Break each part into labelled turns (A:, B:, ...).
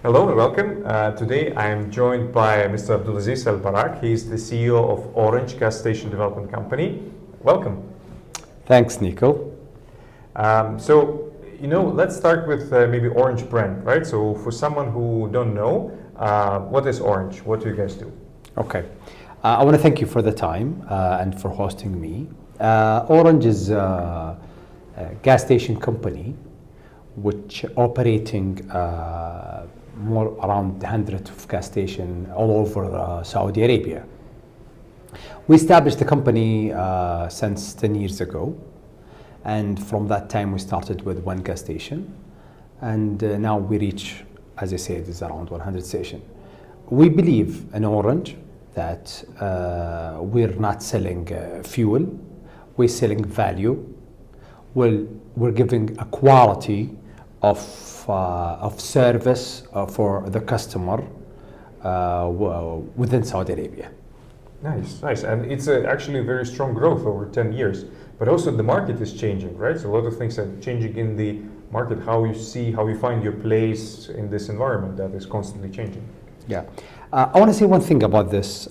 A: Hello and welcome. Today I am joined by Mr. Abdulaziz Barrak. He is the CEO of Orange Gas Station Development Company. Welcome.
B: Thanks, Niko.
A: Let's start with maybe Orange brand, right? So for someone who don't know, what is Orange? What do you guys do?
B: Okay. I want to thank you for the time and for hosting me. Orange is a gas station company which operating more around 100 of gas stations all over Saudi Arabia. We established the company since 10 years ago, and from that time we started with one gas station, and now we reach, as I said, is around 100 stations. We believe in Orange that we're not selling fuel, we're selling value. We're giving a quality of service for the customer within Saudi Arabia.
A: Nice. And it's actually a very strong growth over 10 years. But also the market is changing, right? So a lot of things are changing in the market, how you find your place in this environment that is constantly changing.
B: Yeah. I want to say one thing about this.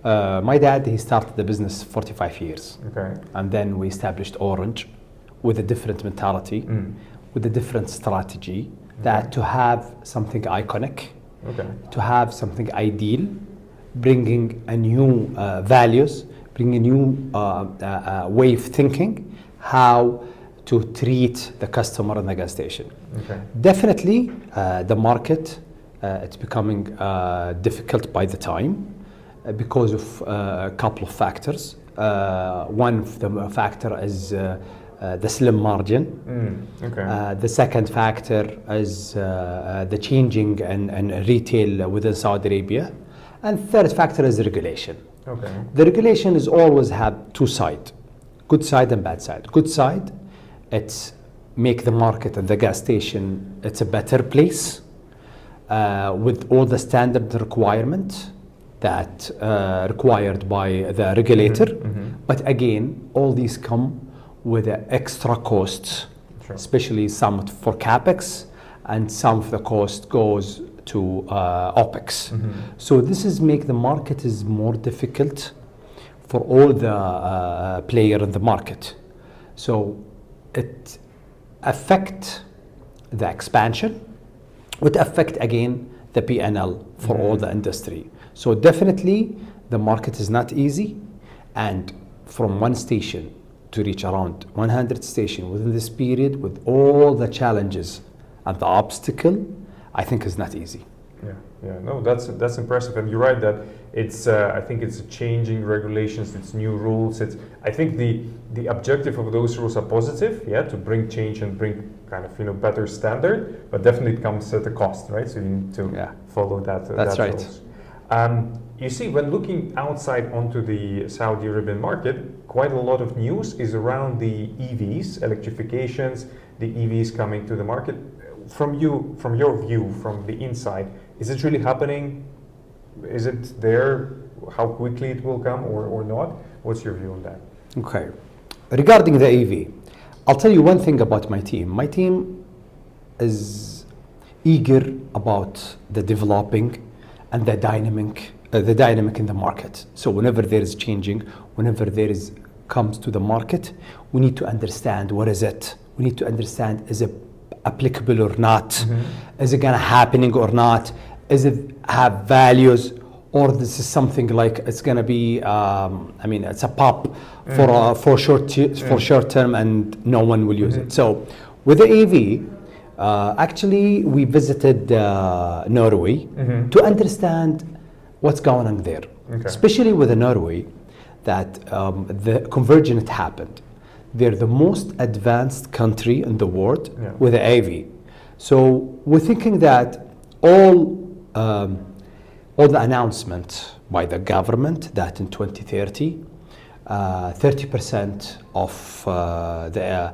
B: My dad, he started the business 45 years.
A: Okay.
B: And then we established Orange with a different mentality, with a different strategy, that to have something iconic, to have something ideal, bringing a new values, bringing a new way of thinking, how to treat the customer in the gas station.
A: Okay.
B: Definitely, the market, it's becoming difficult by the time because of a couple of factors. One of the factor is the slim margin. The second factor is the changing and retail within Saudi Arabia. And third factor is regulation.
A: Okay.
B: The regulation is always have two sides, good side and bad side. Good side, it's make the market and the gas station, it's a better place with all the standard requirement that required by the regulator. But again, all these come with extra costs, especially some for capex, and some of the cost goes to opex. So this is make the market is more difficult for all the player in the market. So it affect the expansion, would affect again the P&L for all the industry. So definitely the market is not easy, and from one station to reach around 100 stations within this period with all the challenges and the obstacle, I think is not easy.
A: Yeah. No, that's impressive, and you're right that it's. I think it's changing regulations, it's new rules. I think the objective of those rules are positive, to bring change and bring kind of better standard, but definitely it comes at a cost, right? So you need to follow that.
B: That's right.
A: Rules. You see, when looking outside onto the Saudi Arabian market, quite a lot of news is around the EVs, electrifications, the EVs coming to the market. From your view, from the inside, is it really happening? Is it there? How quickly it will come or not? What's your view on that?
B: Okay. Regarding the EV, I'll tell you one thing about my team. My team is eager about the developing and the dynamic in the market. So whenever there is changing, whenever there is comes to the market, we need to understand what is it. We need to understand, is it applicable or not? Is it gonna happening or not? Is it have values, or this is something like it's gonna be it's a pop for short term and no one will use it. So with the EV, actually we visited Norway to understand what's going on there, especially with the Norway, that the convergence happened. They're the most advanced country in the world with the AV. So we're thinking that all the announcement by the government that in 2030, 30% of the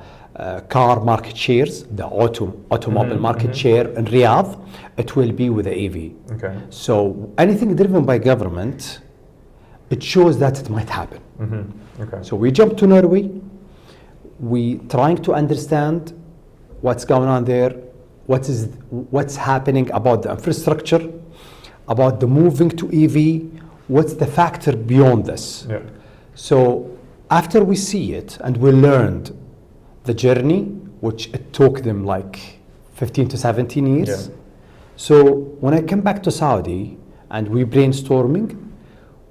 B: car market shares, the automobile market share in Riyadh, it will be with the AV.
A: Okay.
B: So anything driven by government, it shows that it might happen.
A: Okay.
B: So we jumped to Norway. We trying to understand what's going on there, what's happening about the infrastructure, about the moving to EV, what's the factor beyond this.
A: Yeah.
B: So after we see it and we learned the journey, which it took them like 15 to 17 years.
A: Yeah.
B: So when I come back to Saudi and we brainstorming,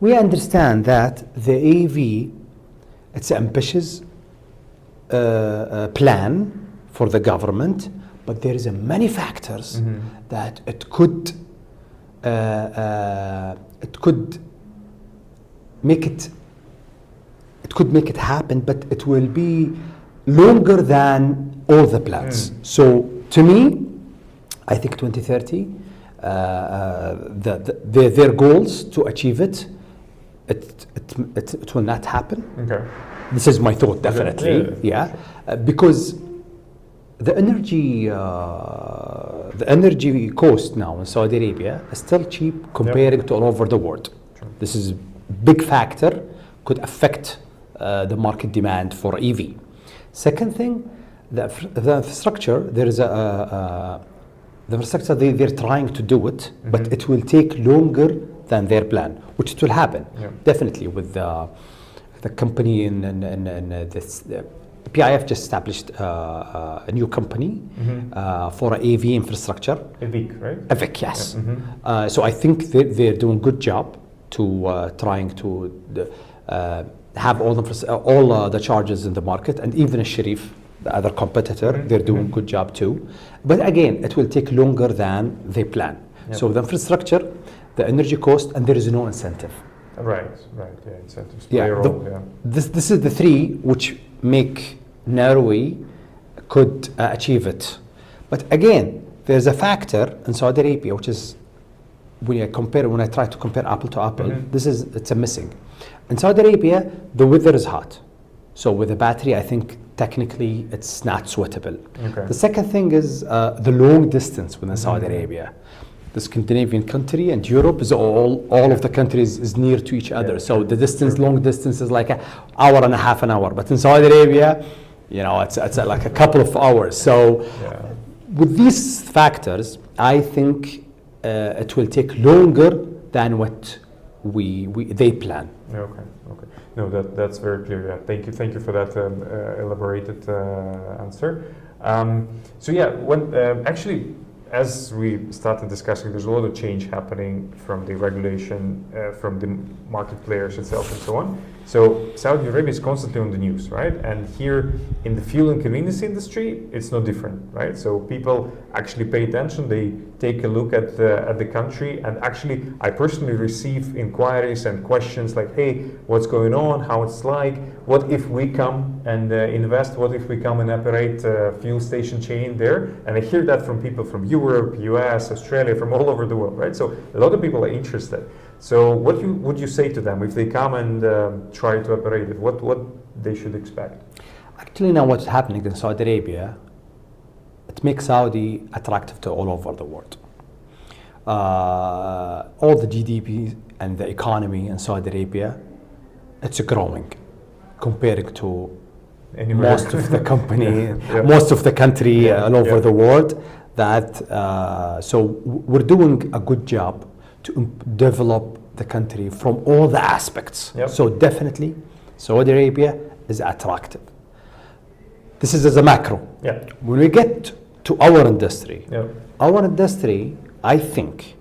B: we understand that the AV, it's an ambitious plan for the government, but there is a many factors that it could make it happen, but it will be longer than all the plans. So to me, I think 2030, their goals to achieve it will not happen.
A: Okay.
B: This is my thought, definitely. Yeah, because the energy cost now in Saudi Arabia is still cheap comparing to all over the world.
A: True.
B: This is a big factor, could affect the market demand for EV. Second thing, the infrastructure, there is the infrastructure, they're trying to do it, but it will take longer than their plan, which it will happen, definitely, with the company in this. PIF just established a new company for AV infrastructure.
A: AVIC, right?
B: AVIC, yes. So I think they're doing a good job to trying to have all the charges in the market, and even Sharif, the other competitor, they're doing a good job too. But again, it will take longer than they plan. So the infrastructure, the energy cost, and there is no incentive.
A: Right, yeah, incentives play a role,
B: This is the three which make Norway could achieve it. But again, there's a factor in Saudi Arabia, which is when I try to compare apple to apple, it's a missing. In Saudi Arabia, the weather is hot. So with the battery, I think technically it's not suitable.
A: Okay.
B: The second thing is the long distance within Saudi Arabia. The Scandinavian country and Europe is all of the countries is near to each other. So the distance, long distance is like an hour and a half an hour. But in Saudi Arabia, it's like a couple of hours. So with these factors, I think it will take longer than what they plan.
A: Okay. No, that's very clear. Yeah, thank you for that elaborated answer. When actually, as we started discussing, there's a lot of change happening from the regulation, from the market players itself, and so on. So Saudi Arabia is constantly on the news, right? And here in the fuel and convenience industry, it's no different, right? So people actually pay attention. They take a look at the country, and actually, I personally receive inquiries and questions like, "Hey, what's going on? How it's like? What if we come and invest? What if we come and operate a fuel station chain there?" And I hear that from people from Europe, US, Australia, from all over the world, right? So a lot of people are interested. So what would you say to them if they come and try to operate it? What they should expect?
B: Actually, now what's happening in Saudi Arabia, it makes Saudi attractive to all over the world. All the GDP and the economy in Saudi Arabia, it's growing compared to most of the company, most of the country all over the world. So we're doing a good job to develop the country from all the aspects. So definitely, Saudi Arabia is attractive. This is as a macro. When we get to our industry, I think,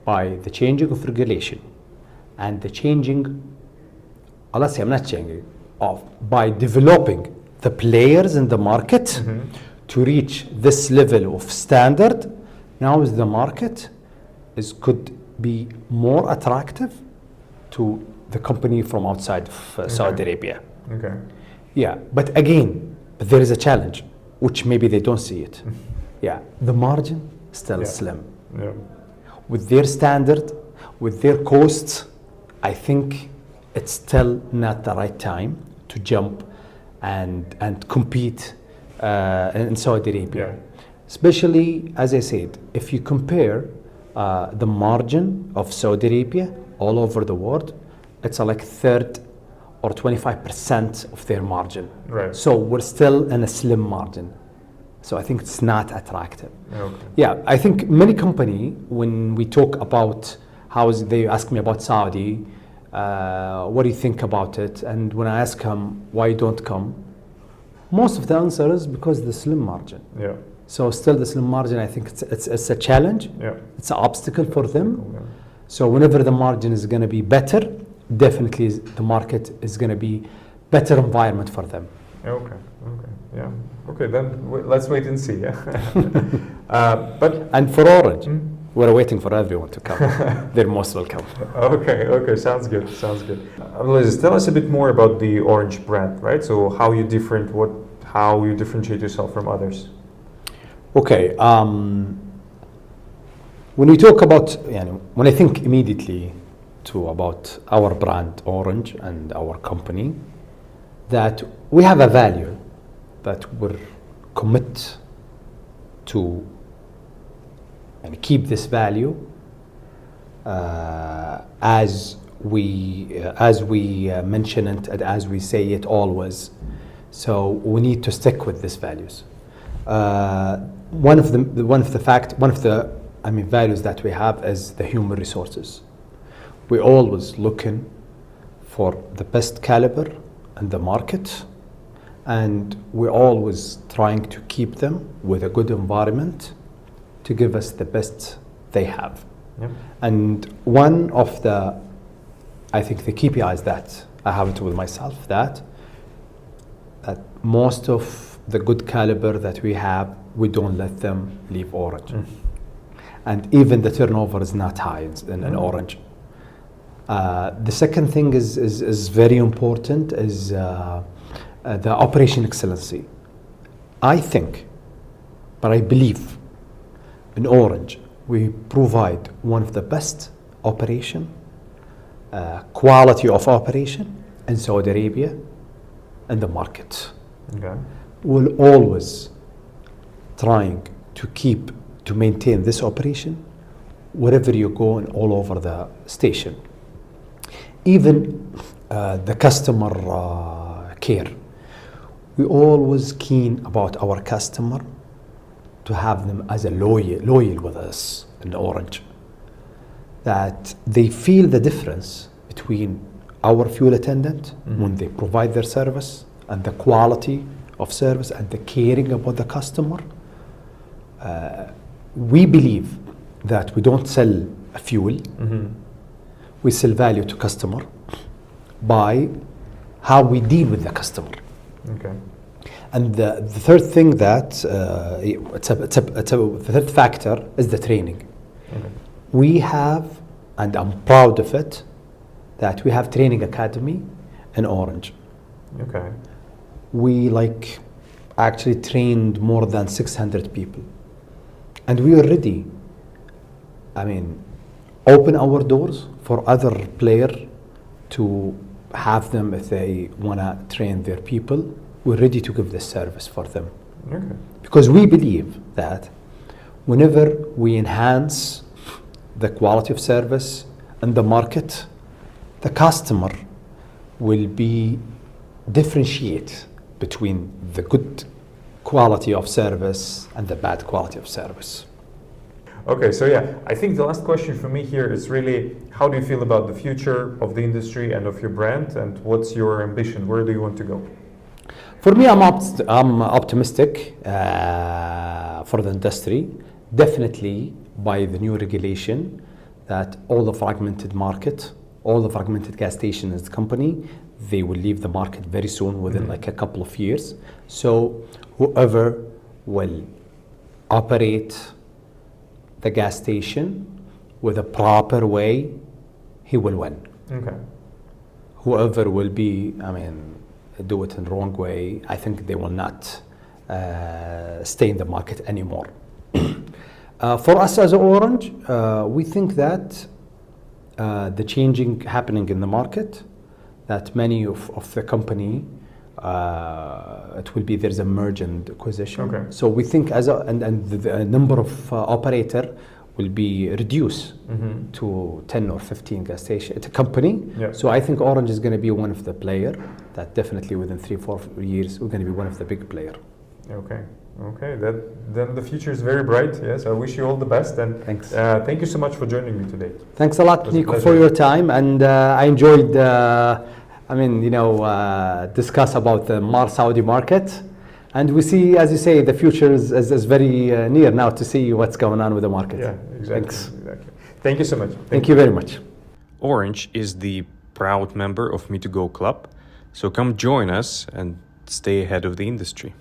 B: by the changing of regulation and the changing, let's say I'm not changing, by developing the players in the market to reach this level of standard, now is the market could be more attractive to the company from outside of Saudi Arabia.
A: Okay.
B: Yeah, but again, there is a challenge, which maybe they don't see it. The margin still slim. With their standard, with their costs, I think it's still not the right time to jump and compete in Saudi Arabia. Especially, as I said, if you compare the margin of Saudi Arabia all over the world, it's like third or 25% of their margin.
A: Right.
B: So we're still in a slim margin. So I think it's not attractive.
A: Okay.
B: Yeah, I think many company, when we talk about they ask me about Saudi, what do you think about it? And when I ask them why you don't come, most of the answer is because of the slim margin.
A: Yeah.
B: So still the slim margin, I think it's a challenge.
A: Yeah.
B: It's an obstacle for them.
A: Yeah.
B: So whenever the margin is going to be better, definitely the market is going to be better environment for them.
A: Okay. Okay. Yeah. Okay. Then let's wait and see. Yeah.
B: And for Orange,
A: Hmm?
B: we're waiting for everyone to come. They're most welcome.
A: Okay. Okay. Sounds good. Sounds good. Abdulaziz, tell us a bit more about the Orange brand, right? So how you differentiate yourself from others.
B: Okay. When we talk about, when I think immediately about our brand Orange and our company, that we have a value that we're commit to and keep this value as we mention it and as we say it always. So we need to stick with these values. One of the values that we have is the human resources. We're always looking for the best caliber in the market, and we're always trying to keep them with a good environment to give us the best they have.
A: Yeah.
B: And one of the KPIs that I have it with myself, that most of the good caliber that we have, we don't let them leave Orange.
A: Mm.
B: And even the turnover is not high in Orange. The second thing is very important is the operation excellency. I think, but I believe in Orange, we provide one of the best operation, quality of operation in Saudi Arabia and the market.
A: Okay.
B: We're always trying to maintain this operation wherever you go and all over the station. Even the customer care. We always keen about our customer to have them as a loyal with us in Orange. That they feel the difference between our fuel attendant when they provide their service and the quality of service and the caring about the customer. We believe that we don't sell a fuel. We sell value to customer by how we deal with the customer.
A: Okay.
B: And the third thing that the third factor is the training.
A: Okay.
B: We have, and I'm proud of it, that we have training academy in Orange.
A: Okay.
B: We actually trained more than 600 people. And we already, open our doors for other players to have them if they want to train their people. We're ready to give this service for them.
A: Okay.
B: Because we believe that whenever we enhance the quality of service in the market, the customer will be differentiate between the good quality of service and the bad quality of service.
A: Okay, so yeah, I think the last question for me here is really, how do you feel about the future of the industry and of your brand, and what's your ambition? Where do you want to go?
B: For me, I'm optimistic for the industry. Definitely by the new regulation that all the fragmented market, all the fragmented gas stations in the company, they will leave the market very soon, within a couple of years. So whoever will operate the gas station with a proper way, he will win.
A: Okay.
B: Whoever will be, do it in the wrong way, I think they will not stay in the market anymore. For us as Orange, we think that the changing happening in the market, that many of the company, it will be, there's a merger and acquisition.
A: Okay.
B: So we think and the number of operator will be reduced to 10 or 15 gas station at a company.
A: Yeah.
B: So I think Orange is going to be one of the player that definitely within 3-4 years we're going to be one of the big player.
A: Okay. Okay, then the future is very bright. Yes, I wish you all the best, and
B: Thanks.
A: Thank you so much for joining me today.
B: Thanks a lot,
A: It was a
B: Niko, for
A: pleasure.
B: your time, and I enjoyed, discuss about the Saudi market. And we see, as you say, the future is very near now to see what's going on with the market.
A: Yeah, exactly.
B: Thanks.
A: Exactly. Thank you so much.
B: Thank you very much.
C: Orange is the proud member of Me2Go Club, so come join us and stay ahead of the industry.